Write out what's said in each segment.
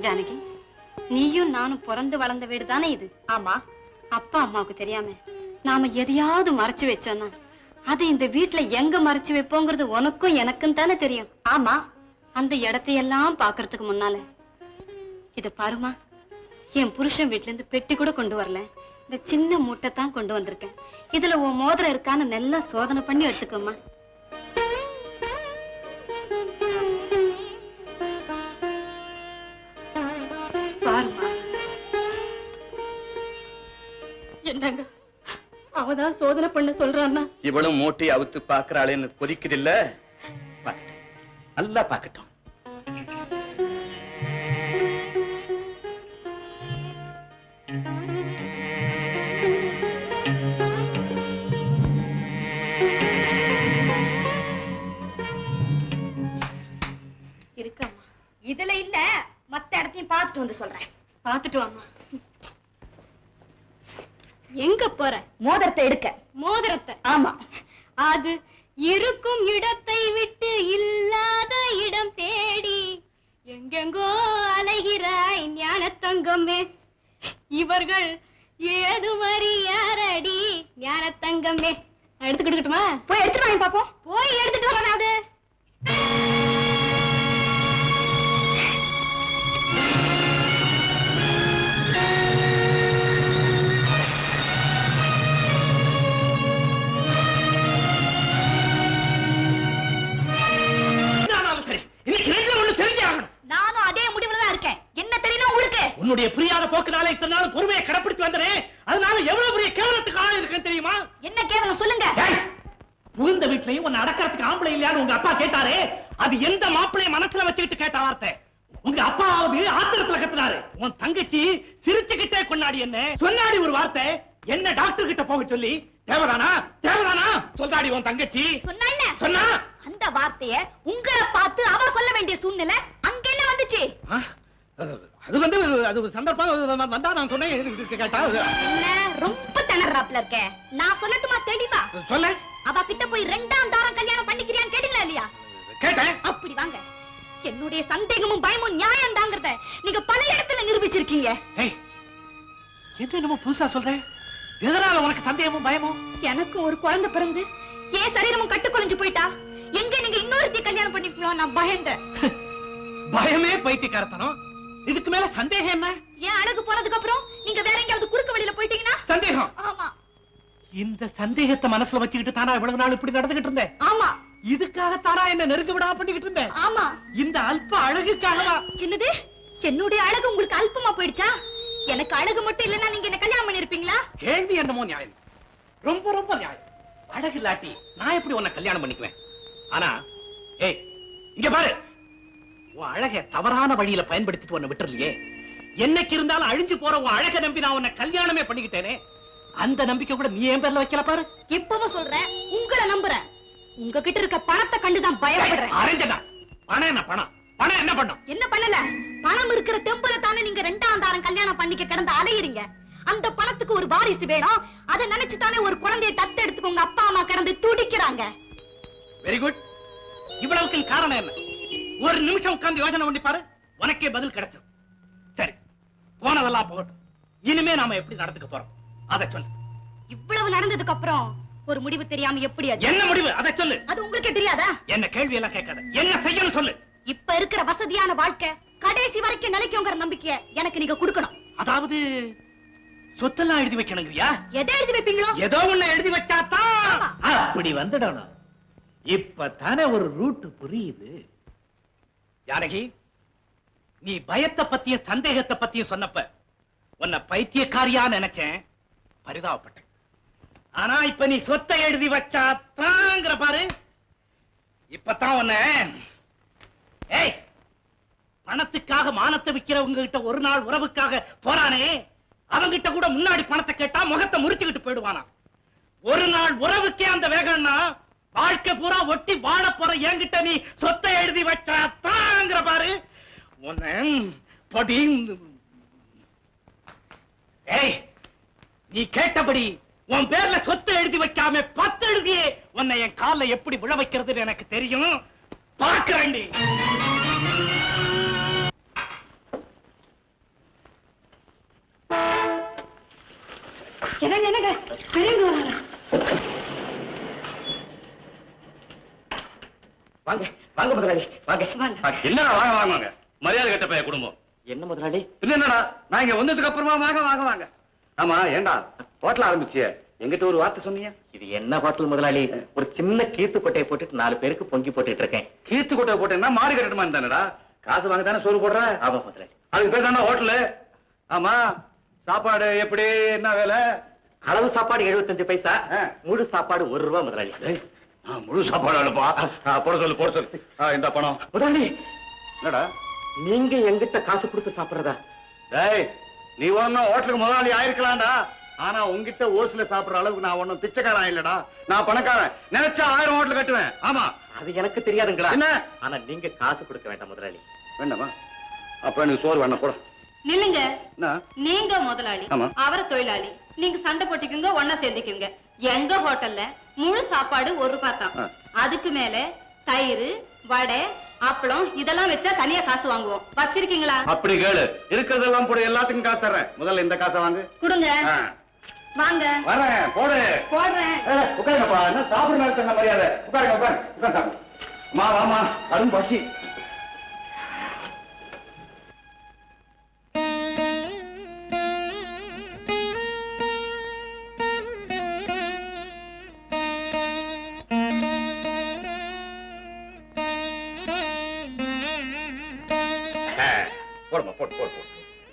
ஜானகி, நீயும் நானும் பிறந்து வளர்ந்த வீடு தானே இது? ஆமா. அப்பா அம்மாவுக்கு தெரியாம நாம எதையாவது மறைச்சு வச்சோம்னா அது இந்த வீட்டுல எங்க மறைச்சு வைப்போங்கிறது உனக்கும் எனக்கும் தானே தெரியும். ஆமா. அந்த இடத்தையெல்லாம் பாக்குறதுக்கு முன்னால இத பாருமா, என் புருஷன் வீட்டுல இருந்து பெட்டி கூட கொண்டு வரல, இந்த சின்ன மூட்டை தான் கொண்டு வந்திருக்கேன். இதுல உன் மோதிரம் இருக்கான்னு நல்லா சோதனை பண்ணி எடுத்துக்கோமா. பாருமா. என்னங்க அவதான் சோதனை பண்ண சொல்றான்னா? இவளும் மூட்டை அவுத்து பாக்குறாளேன்னு கொதிக்குதில்ல, நல்லா பாக்கட்டும். இருக்கம்மா. இதுல இல்ல, மத்த இடத்தையும் பார்த்துட்டு வந்து சொல்றேன். பார்த்துட்டு வாமா. எங்க போற? மோதிரத்தை எடுக்க. மோதிரத்தை? ஆமா. அது இருக்கும் இடத்தை விட்டு இல்லாத இடம் தேடி எங்கெங்கோ அலைகிறாய் ஞானத்தங்கமே. இவர்கள் ஏதுவரி யாரடி ஞானத்தங்கமே. எடுத்துக்கிட்டுமா? போய் எடுத்துட்டு வாங்க பாப்போம். போய் எடுத்துட்டு வரேன். அது உன்னுடைய புரியாத போக்குனால இத்தனை நாள் பொறுமையை கடைப்பிடித்து வந்தேன். அதனால எவ்வளவு பெரிய கேவலத்துக்கு ஆள் இருக்குன்னு தெரியுமா? என்ன கேவலம் சொல்லுங்க. புகுந்த வீட்லயும் உன்னை அடக்கிறதுக்கு ஆம்பளை இல்லையான்னு உங்க அப்பா கேட்டாரு. அது எந்த மாப்பிளைய மனசுல வச்சுக்கிட்டு கேட்ட வார்த்தை. உங்க அப்பாவது ஆத்திரத்துல கத்துனாரு. உன் தங்கச்சி சிரிச்சுக்கிட்டே கொண்டாடி என்ன சொன்னாடி ஒரு வார்த்தை. என்ன டாக்டர் கிட்ட போக சொல்லி தேவதானா தேவதானா சொல்றாடி உன் தங்கச்சி. சொன்னா அந்த வார்த்தைய உங்களை பார்த்து அவ சொல்ல வேண்டிய சூழ்நிலை அங்க என்ன வந்துச்சு? அது வந்து அது சந்தர்ப்பம் வந்தா நான் சொன்னேன் கேட்டா. என்ன ரொம்ப திணறாப்ல இருக்க? நான் சொல்லட்டுமா தெளிவா? சொல்ல. அவ கிட்ட போய் 2ஆம் தாரம் கல்யாணம் பண்ணிக்கிறியான்னு கேட்டீங்களா இல்லையா? கேட்டேன். அப்படி வாங்க. என்னுடைய சந்தேகமும் பயமும் நியாயம் தாங்கிறத நீங்க பல இடத்துல நிரூபிச்சிருக்கீங்க. என்ன புதுசா சொல்றேன்? எதனால உனக்கு சந்தேகமும் பயமும்? எனக்கு ஒரு குழந்தை பிறந்து ஏன் சரீரமும் கட்டுக்குலைஞ்சு போயிட்டா எங்க நீங்க இன்னொருத்தி கல்யாணம் பண்ணிக்கலாம் நான் பயந்தேன். பயமே பைத்தியக்காரத்தனம். இதுக்கு மேல சந்தேகம் என்ன? ஏன் அழகு போனதுக்கு அப்புறம் நீங்க வேற எங்கயாவது குறுக்கு வழியில போயிட்டீங்கன்னா சந்தேகம். ஆமா. இந்த சந்தேகத்தை மனசுல வச்சுக்கிட்டு தானா இவ்வளவு நாள் இப்படி நடந்துகிட்டு இருந்தேன். ஆமா. இதுக்காக தானா என்ன நெருங்க விடாம பண்ணிக்கிட்டு இருந்தேன். ஆமா. இந்த அல்ப அழகுக்காகவா? என்னது? என்னுடைய அழகு உங்களுக்கு அல்பமா போயிடுச்சா? எனக்கு அழகு மட்டும் இல்லன்னா நீங்க என்ன கல்யாணம் பண்ணிருப்பீங்களா? கேள்வி என்னமோ நியாயம், ரொம்ப ரொம்ப நியாயம். அழகு இல்லாட்டி நான் எப்படி உன்னை கல்யாணம் பண்ணிக்குவேன்? ஆனா ஏய் இங்க பாரு, உன் அழகை தவறான வழியில பயன்படுத்திட்டு உன்னை விட்டுறலையே. என்னைக்கு இருந்தாலும் அழிஞ்சு போற உன் அழகை நம்பி நான் உன்னை கல்யாணமே பண்ணிக்கிட்டேனே, அந்த நம்பிக்கை கூட நீ என் பேர்ல வைக்கல பாரு. இப்பவும் சொல்றேன், உங்களை நம்புறேன். உங்ககிட்ட இருக்க பணத்தை கண்டுதான் பயப்படுறேன். அரஞ்சனா பணம் என்ன பணம்? பணம் என்ன பண்ணும்? என்ன பண்ணல? பணம் இருக்கிற தெம்புல தானே நீங்க 2ஆம் தாரம் கல்யாணம் பண்ணிக்க கிடந்து அலையிறீங்க. அந்த பணத்துக்கு ஒரு வாரிசு வேணும். அதை நினைச்சு தானே ஒரு குழந்தையை தத்து எடுத்துக்கு உங்க அப்பா அம்மா கிடந்து துடிக்கிறாங்க. Very good. இவ்வளவுக்கு காரணம் என்ன? ஒரு நிமிஷம் உட்கார்ந்து யோசனை பண்ணி பாரு, உனக்கே பதில் கிடைச்சது. சரி, போனதெல்லாம் போகட்டும். இனிமே நாம எப்படி நடந்துக்க போறோம் அதை சொல்லு. இவ்வளவு நடந்ததுக்கு அப்புறம் ஒரு முடிவு தெரியாம எப்படி? என்ன முடிவு அதை சொல்லு. அது உங்களுக்கே தெரியாதா? என்ன கேள்வி எல்லாம் கேட்காத, என்ன செய்யணும் சொல்லு. இப்ப இருக்கிற வசதியான வாழ்க்கை கடைசி வரைக்கும் நிலைக்குங்கிற நம்பிக்கைய எனக்கு நீங்க கொடுக்கணும். அதாவது சொத்தெல்லாம் எழுதி வைக்கணுங்கய்யா? எதை எழுதி வைப்பீங்களோ? ஏதோ ஒண்ணு எழுதி வச்சாதான் அப்படி வந்துடணும். இப்பதானே ஒரு ரூட் புரியுது. ஜானகி, நீ பயத்தை பத்திய சந்தேகத்தை பத்தியும் சொன்னப்ப உன்னை பைத்தியக்காரியா நினைச்சேன், பரிதாபப்பட்டேன். ஆனா இப்ப நீ சொத்தை எழுதி வச்சாத்தாங்கிற பாரு, இப்பதான் உன்னை. ஏய், பணத்துக்காக மானத்தை விக்கிறவங்க கிட்ட ஒரு நாள் உறவுக்காக போறானே, அவங்கிட்ட கூட முன்னாடி பணத்தை கேட்டா முகத்தை முறிச்சுக்கிட்டு போயிடுவானா. ஒரு நாள் உறவுக்கே அந்த வேகம்னா வாழ்க்கை பூரா ஒட்டி வாழ போற என்கிட்ட நீ சொத்தை எழுதி வச்சாத்தாங்கிற பாரு உன்னை படி. ஏய், நீ கேட்டபடி உன் பேர்ல சொத்தை எழுதி வைக்காம 10 எழுதியே உன்னை என் கால்ல எப்படி விழ வைக்கிறதுன்னு எனக்கு தெரியும். பார்க்கிறேன். என்னங்க என்னங்க பெரியவங்க வராங்க. வாங்க வாங்க முதலாளி வாங்க வாங்க. என்ன வாங்க வாங்க வாங்க, மரியாதை கெட்ட பைய குடும்பம். என்ன முதலாளி? என்னடா நான் இங்க வந்ததுக்கு அப்புறமா வாங்க வாங்க வாங்க. ஆமா ஏண்டா ஹோட்டல் ஆரம்பிச்சிய, எங்கிட்ட ஒரு வார்த்தை சொன்னீங்க? இது என்ன ஹோட்டல் முதலாளி? ஒரு சின்ன கீத்து கொட்டையை போட்டுட்டு 4 பேருக்கு பொங்கி போட்டுட்டு இருக்கேன். கீத்து கொட்டை போட்டேன்னா மாடு கட்டணுமா தானடா? காசு வாங்க தானே சோறு போடுற? ஆமா முதலாளி. அதுக்கு பேர் தானே ஹோட்டலு. ஆமா சாப்பாடு எப்படி, என்ன வேலை? அளவு சாப்பாடு 75 பைசா, ஆ. முழு சாப்பாடு 1 ரூபாய் முதலாளி. முழு சாப்பாடு வேணுப்பா. போட சொல்லு போட சொல்லு. இந்த பணம். முதலாளி என்னடா நீங்க எங்கிட்ட காசு கொடுத்து சாப்பிடுறதா? டேய், நீ ஒன்னும் ஹோட்டலுக்கு முதலாளி ஆயிருக்கலாம்டா. ஆனா உங்ககிட்ட ஓசில சாப்பிடுற அளவுக்கு நான் ஒன்னும் பிச்சைக்காரன் இல்லடா. நான் பணக்காரன். நினைச்சா 1000 ஹோட்டல் கட்டுவேன். ஆமா அது எனக்கு தெரியாதுங்களா? என்ன? ஆனா நீங்க காசு கொடுக்க வேண்டாம் முதலாளி. வேண்டாமா? அப்ப எனக்கு சோறு வேணாம் கூட. நில்லுங்க. என்ன? நீங்க முதலாளி, ஆமா. அவர் தொழிலாளி. நீங்க சண்டை போட்டுக்குங்க, ஒன்னா சேர்ந்துக்குங்க. எங்க ஹோட்டல்ல முழு சாப்பாடு 1 ரூபாய் தான். ஆ. அதுக்கு மேல தயிர், வடை, அப்பளம் இதெல்லாம் வச்சா தனியா காசு வாங்குவோம். வச்சிருக்கீங்களா? அப்படி கேளு. இருக்கிறதெல்லாம் போட எல்லாத்துக்கும் காசு தர்றேன். முதல்ல இந்த காசை வாங்கு. கொடுங்க. வாங்க. வரேன் போடு. போடுறேன். உட்காருங்கப்பா. என்ன சாப்பிடுற நேரத்துல என்ன மரியாதை? உட்காருங்க உட்காரு. உட்காரு. மா வாமா, அரும் பசி. போடுமா போட்டு போட்டு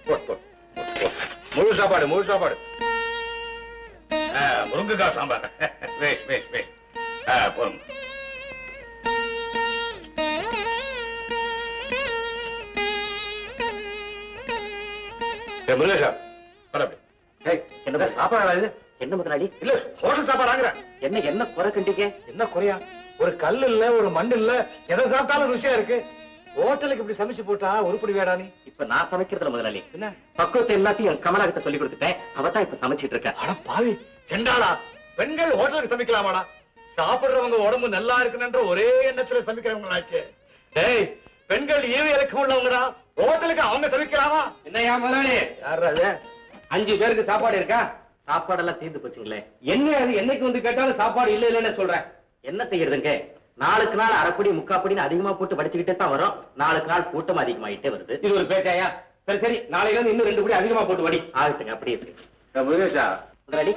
போட்டு போட்டு போட்டு. முழு சாப்பாடு முழு சாப்பாடு. முருங்கைக்காய் சாம்பார். வேஷ் வேஷ் வேஷ். போதும். முருகேஷா என்னதா சாப்பாடு என்ன முதலாளி? இல்ல ஹோட்டல் சாப்பாடு வாங்குறேன். என்ன என்ன குறை கண்டிங்க? என்ன குறையா? ஒரு கல் இல்ல, ஒரு மண் இல்ல, எதை சாப்பிட்டாலும் ருசியா இருக்கு. ஹோட்டலுக்கு இப்படி சமைச்சு போட்டா உருப்படி வேடா நீ? இப்ப நான் சமைக்கிறதுல முதலாளி என்ன பக்குவத்தை எல்லாத்தையும் என் கமலா கிட்ட சொல்லி கொடுத்துட்டேன். அவதான் இப்ப சமைச்சிட்டு இருக்கேன். அட பாவி செண்டாளா, பெண்கள் ஹோட்டலுக்கு சமைக்கலாமாடா? சாப்பிடுறவங்க உடம்பு நல்லா இருக்குன்ற ஒரே எண்ணத்துல சமைக்கிறவங்களாச்சு. டேய், பெண்கள் ஈவு இறக்கம் உள்ளவங்கடா. ஹோட்டலுக்கு அவங்க சமைக்கலாமா? என்னையா முதலாளி? யார் அது? 5 பேருக்கு சாப்பாடு இருக்கா? சாப்பாடெல்லாம் தீர்ந்து போச்சுங்களே. என்ன அது? என்னைக்கு வந்து கேட்டாலும் சாப்பாடு இல்ல இல்லன்னு சொல்றேன். என்ன செய்யறதுங்க? நாளுக்கு நாள் அரைப்படி முக்காப்படின்னு அதிகமா போட்டு வடிச்சுக்கிட்டே தான் வரும். நாளுக்கு நாள் கூட்டம் அதிகமாயிட்டே வருது. இது ஒரு பேட்டையா? சரி சரி, நாளையில இருந்து இன்னும் 2 படி அதிகமா போட்டு வடி. ஆகட்டுங்க, அப்படியே இருக்கு. முருகேஷா, முதலாளி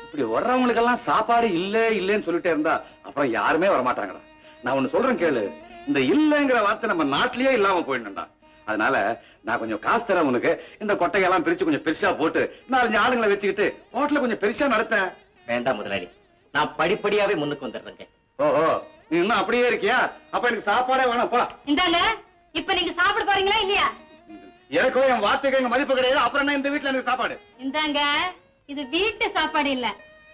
இப்படி வர்றவங்களுக்கெல்லாம் சாப்பாடு இல்ல இல்லன்னு சொல்லிட்டே இருந்தா அப்புறம் யாருமே வரமாட்டாங்கடா. நான் ஒண்ணு சொல்றேன் கேளு. இந்த இல்லங்கிற வார்த்தை நம்ம நாட்டிலேயே இல்லாம போயிடணும்டா. அதனால நான் கொஞ்சம் காசு தரேன் உனக்கு. இந்த கொட்டையெல்லாம் பிரிச்சு கொஞ்சம் பெருசா போட்டு 4-5 ஆளுங்களை வச்சுக்கிட்டு ஹோட்டல கொஞ்சம் பெருசா நடத்தேன். வேண்டாம் முதலாளி, நான் படிப்படியாவே முன்னுக்கு வந்துடுறேங்க. ஓஹோ, நீ இன்னும் அப்படியே இருக்கியா? அப்ப எனக்கு சாப்பாடே வேணாம்ப்பா. இந்தாங்க. இப்ப நீங்க சாப்பிட போறீங்களா இல்லையா? எனக்கோ என் வார்த்தைக்கு எங்க மதிப்பு கிடையாது. அப்புறம் என்ன இந்த வீட்டுல எனக்கு சாப்பாடு? இந்தாங்க. இது வீட்டு சாப்பாடு இல்ல,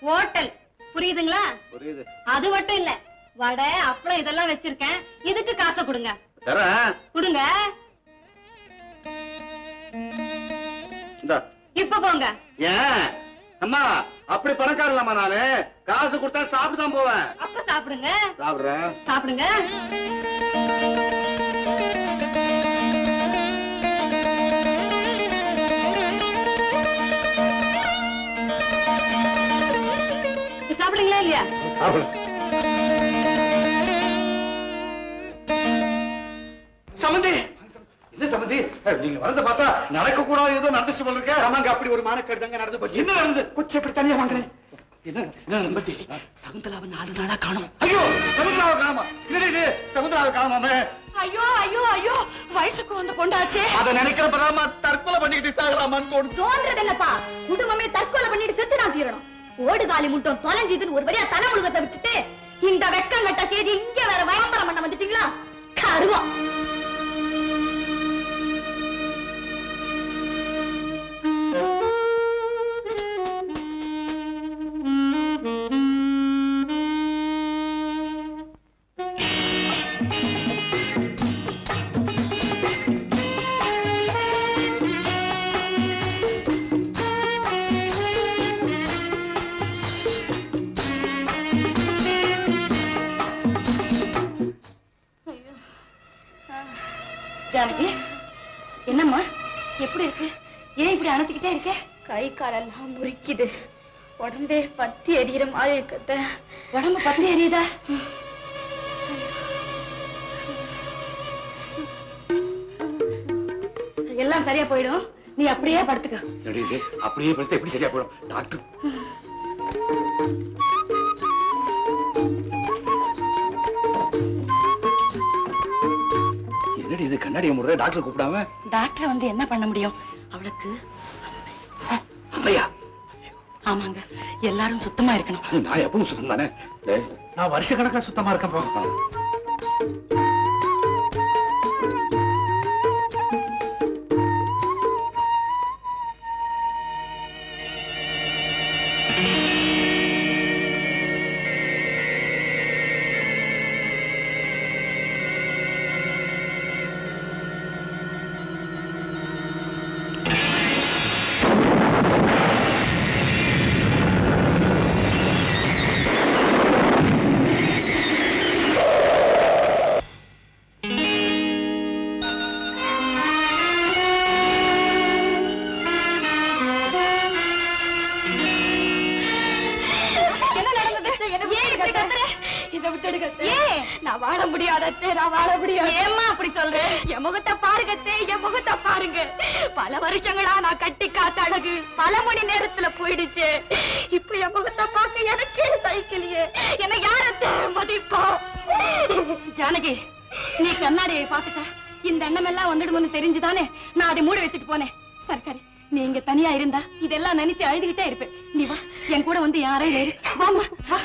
ஹோட்டல். புரியுதுங்களா? புரியுது. அது மட்டும் இல்ல, வடை அப்பளம் இதெல்லாம் வச்சிருக்கேன். இதுக்கு காசை கொடுங்க. தரேன். கொடுங்க. இந்தா. இப்ப போங்க. ஏன் அம்மா அப்படி பணக்கார இல்லாமா? நானு காசு கொடுத்தா சாப்பிட்டு தான் போவேன். அப்ப சாப்பிடுங்க. சாப்பிடுறேன். சாப்பிடுங்க. சாப்பிடுங்களா இல்லையா? சமந்தி, இது சமந்தி, நீங்க வரத பார்த்தா நடக்க கூடாது ஏதோ நடந்துச்சு போல இருக்க. ஆமாங்க, அப்படி ஒரு மானக்கேடு தாங்க நடந்து போச்சு. என்ன நடந்து கொச்சு? எப்படி தனியா வாங்குறேன்? என்ன நம்பத்தி? சகுந்தலாவை 4 நாளா காணோம். ஐயோ, சகுந்தலாவை காணோமா? இது சகுந்தலாவை காணோமே. ஐயோ ஐயோ ஐயோ, வயசுக்கு வந்து கொண்டாச்சே. அத நினைக்கிறப்பதாமா தற்கொலை பண்ணிக்கிட்டு சாகலாமான்னு தோணுது. தோன்றது என்னப்பா? குடும்பமே தற்கொலை பண்ணிட்டு செத்து நான் தீரணும். ஓடுகாலி முட்டம் தொலைஞ்சுதுன்னு ஒரு வழியா தலை முழுகத்தை விட்டுட்டு இந்த வெக்கங்கட்ட செய்தி இங்க வேற விளம்பரம் பண்ண வந்துட்டீங்களா? கருவம். ஜானகி, என்னம்மா எப்படி இருக்கு? ஏன் இப்படி அணைச்சிக்கிட்டே இருக்க? கை காலெல்லாம் முறிக்குது. உடம்பே பத்தி எரியிற மாதிரி இருக்கத்த. உடம்பு பத்தி எரியுதா? எல்லாம் சரியா போயிடும். நீ அப்படியே படுத்துக்க. அப்படியே படுத்து எப்படி சரியா போயிடும் டாக்டர்? என்னடி இது கண்ணாடிய முறை டாக்டர் கூப்பிடாம? டாக்டர் வந்து என்ன பண்ண முடியும்? அவளுக்கு அம்மையா? ஆமாங்க, எல்லாரும் சுத்தமா இருக்கணும். நான் எப்பவும் சுத்தம் தானே. நான் வருஷ கணக்கா சுத்தமா இருக்கேன். நான் வாழ முடியாதே, நான் வாழ முடியாது. ஏம்மா அப்படி சொல்றேன்? என் முகத்தை பாருங்கத்தே, என் முகத்தை பாருங்க. பல வருஷங்களா நான் கட்டி காத்த அழகு பல மணி நேரத்துல போயிடுச்சு. இப்ப என் முகத்தை பார்க்க எனக்கே சைக்கிளியே. என்ன யாரத்தை மதிப்பா? ஜானகி, நீ கண்ணாடியை பாத்துட்ட. இந்த எண்ணம் எல்லாம் வந்துடும்னு தெரிஞ்சுதானே நான் அதை மூடி வச்சுட்டு போனேன். சரி சரி, நீ இங்க தனியா இருந்தா இதெல்லாம் நினைச்சு அழுதுகிட்டே இருப்பேன். நீ வா, என் கூட வந்து யாரையும் வாமா வா.